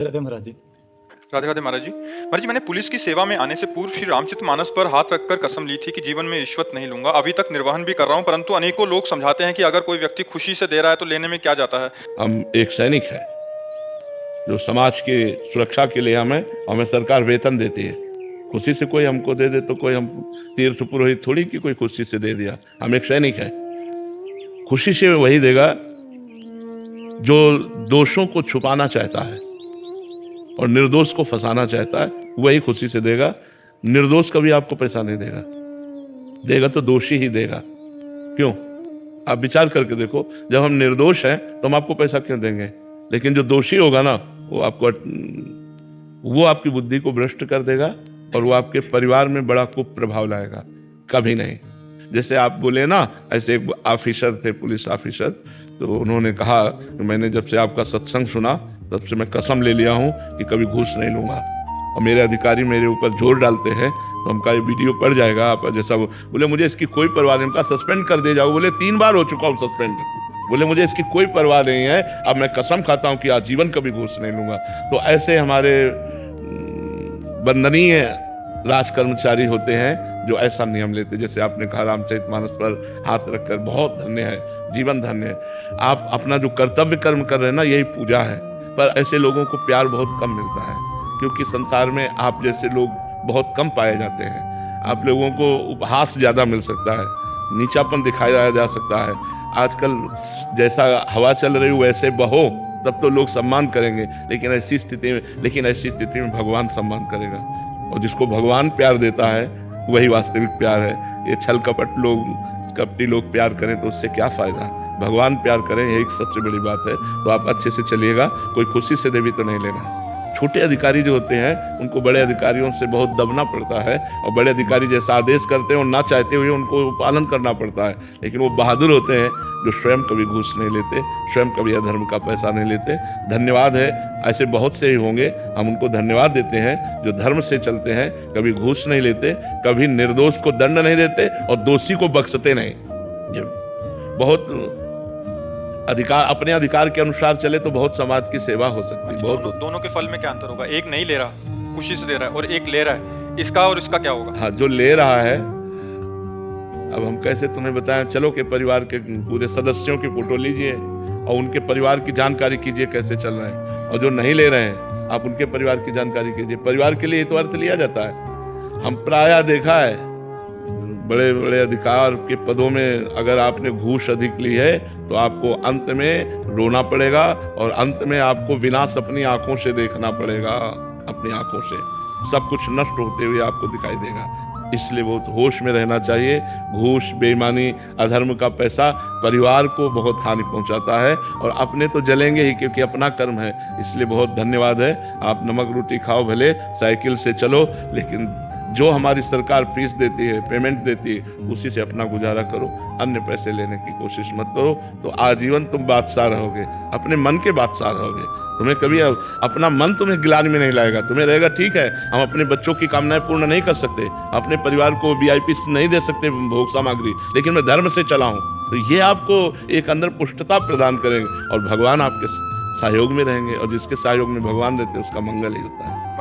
राधे महाराज जी। राधे राधे महाराज जी। महाराज जी, मैंने पुलिस की सेवा में आने से पूर्व श्री रामचरितमानस पर हाथ रखकर कसम ली थी कि जीवन में रिश्वत नहीं लूंगा। अभी तक निर्वहन भी कर रहा हूं, परंतु अनेकों लोग समझाते हैं कि अगर कोई व्यक्ति खुशी से दे रहा है तो लेने में क्या जाता है। हम एक सैनिक है जो समाज की सुरक्षा के लिए हमें सरकार वेतन देती है। खुशी से कोई हमको दे दे तो कोई हम तीर्थ पुरोहित थोड़ी कि कोई खुशी से दे दिया। हम एक सैनिक है। खुशी से वही देगा जो दोषों को छुपाना चाहता है और निर्दोष को फंसाना चाहता है, वही खुशी से देगा। निर्दोष कभी आपको पैसा नहीं देगा, देगा तो दोषी ही देगा। क्यों? आप विचार करके देखो, जब हम निर्दोष हैं तो हम आपको पैसा क्यों देंगे? लेकिन जो दोषी होगा ना, वो आपकी बुद्धि को भ्रष्ट कर देगा और वो आपके परिवार में बड़ा कुप्रभाव लाएगा। कभी नहीं। जैसे आप बोले ना, ऐसे एक ऑफिसर थे, पुलिस ऑफिसर, तो उन्होंने कहा कि मैंने जब से आपका सत्संग सुना तब से मैं कसम ले लिया हूं कि कभी घूस नहीं लूंगा। और मेरे अधिकारी मेरे ऊपर जोर डालते हैं तो हमका ये वीडियो पड़ जाएगा। आप जैसा बोले मुझे इसकी कोई परवाह नहीं, उनका सस्पेंड कर दे जाओ। बोले 3 बार हो चुका हूँ सस्पेंड। बोले मुझे इसकी कोई परवाह नहीं है, अब मैं कसम खाता हूँ कि आजीवन कभी घूस नहीं लूंगा। तो ऐसे हमारे वंदनीय राज कर्मचारी होते हैं जो ऐसा नियम लेते। जैसे आपने कहा रामचरितमानस पर हाथ रखकर, बहुत धन्य है, जीवन धन्य है। आप अपना जो कर्तव्य कर्म कर रहे हैं ना, यही पूजा है। पर ऐसे लोगों को प्यार बहुत कम मिलता है, क्योंकि संसार में आप जैसे लोग बहुत कम पाए जाते हैं। आप लोगों को उपहास ज़्यादा मिल सकता है, नीचापन दिखाया जा सकता है। आजकल जैसा हवा चल रही हो वैसे बहो, तब तो लोग सम्मान करेंगे। लेकिन ऐसी स्थिति में भगवान सम्मान करेगा। और जिसको भगवान प्यार देता है वही वास्तविक प्यार है। ये छल कपट लोग, कपटी लोग प्यार करें तो उससे क्या फ़ायदा? भगवान प्यार करें, यही सबसे बड़ी बात है। तो आप अच्छे से चलिएगा, कोई खुशी से दे भी तो नहीं लेना। छोटे अधिकारी जो होते हैं उनको बड़े अधिकारियों से बहुत दबना पड़ता है, और बड़े अधिकारी जैसा आदेश करते हैं और ना चाहते हुए उनको पालन करना पड़ता है। लेकिन वो बहादुर होते हैं जो स्वयं कभी घूस नहीं लेते, स्वयं कभी अधर्म का पैसा नहीं लेते। धन्यवाद है, ऐसे बहुत से ही होंगे, हम उनको धन्यवाद देते हैं जो धर्म से चलते हैं, कभी घूस नहीं लेते, कभी निर्दोष को दंड नहीं देते और दोषी को बख्शते नहीं। ये बहुत अधिकार, अपने अधिकार के अनुसार चले तो बहुत समाज की सेवा हो सकती है। बहुत दोनों के फल में क्या अंतर होगा? एक नहीं ले रहा, खुशी से दे रहा है, और एक ले रहा है, इसका और इसका क्या होगा? हाँ, जो ले रहा है, अब हम कैसे तुम्हें बताएं? चलो के परिवार के पूरे सदस्यों की फोटो लीजिए और उनके परिवार की जानकारी कीजिए कैसे चल रहे हैं। और जो नहीं ले रहे हैं, आप उनके परिवार की जानकारी कीजिए। परिवार के लिए तो अर्थ लिया जाता है। हम प्रायः देखा है, बड़े बड़े अधिकार के पदों में अगर आपने घूस अधिक ली है तो आपको अंत में रोना पड़ेगा, और अंत में आपको विनाश अपनी आंखों से देखना पड़ेगा। अपनी आंखों से सब कुछ नष्ट होते हुए आपको दिखाई देगा। इसलिए बहुत होश में रहना चाहिए। घूस, बेईमानी, अधर्म का पैसा परिवार को बहुत हानि पहुंचाता है, और अपने तो जलेंगे ही, क्योंकि अपना कर्म है। इसलिए बहुत धन्यवाद है। आप नमक रोटी खाओ, भले साइकिल से चलो, लेकिन जो हमारी सरकार फीस देती है, पेमेंट देती है, उसी से अपना गुजारा करो। अन्य पैसे लेने की कोशिश मत करो, तो आजीवन तुम बादशाह रहोगे, अपने मन के बादशाह रहोगे। तुम्हें कभी अपना मन तुम्हें गिलानी में नहीं लाएगा। तुम्हें रहेगा ठीक है, हम अपने बच्चों की कामनाएं पूर्ण नहीं कर सकते, अपने परिवार को VIP नहीं दे सकते भोग सामग्री, लेकिन मैं धर्म से चला हूँ। तो ये आपको एक अंदर पुष्टता प्रदान करेंगे, और भगवान आपके सहयोग में रहेंगे, और जिसके सहयोग में भगवान रहते हैं उसका मंगल ही होता है।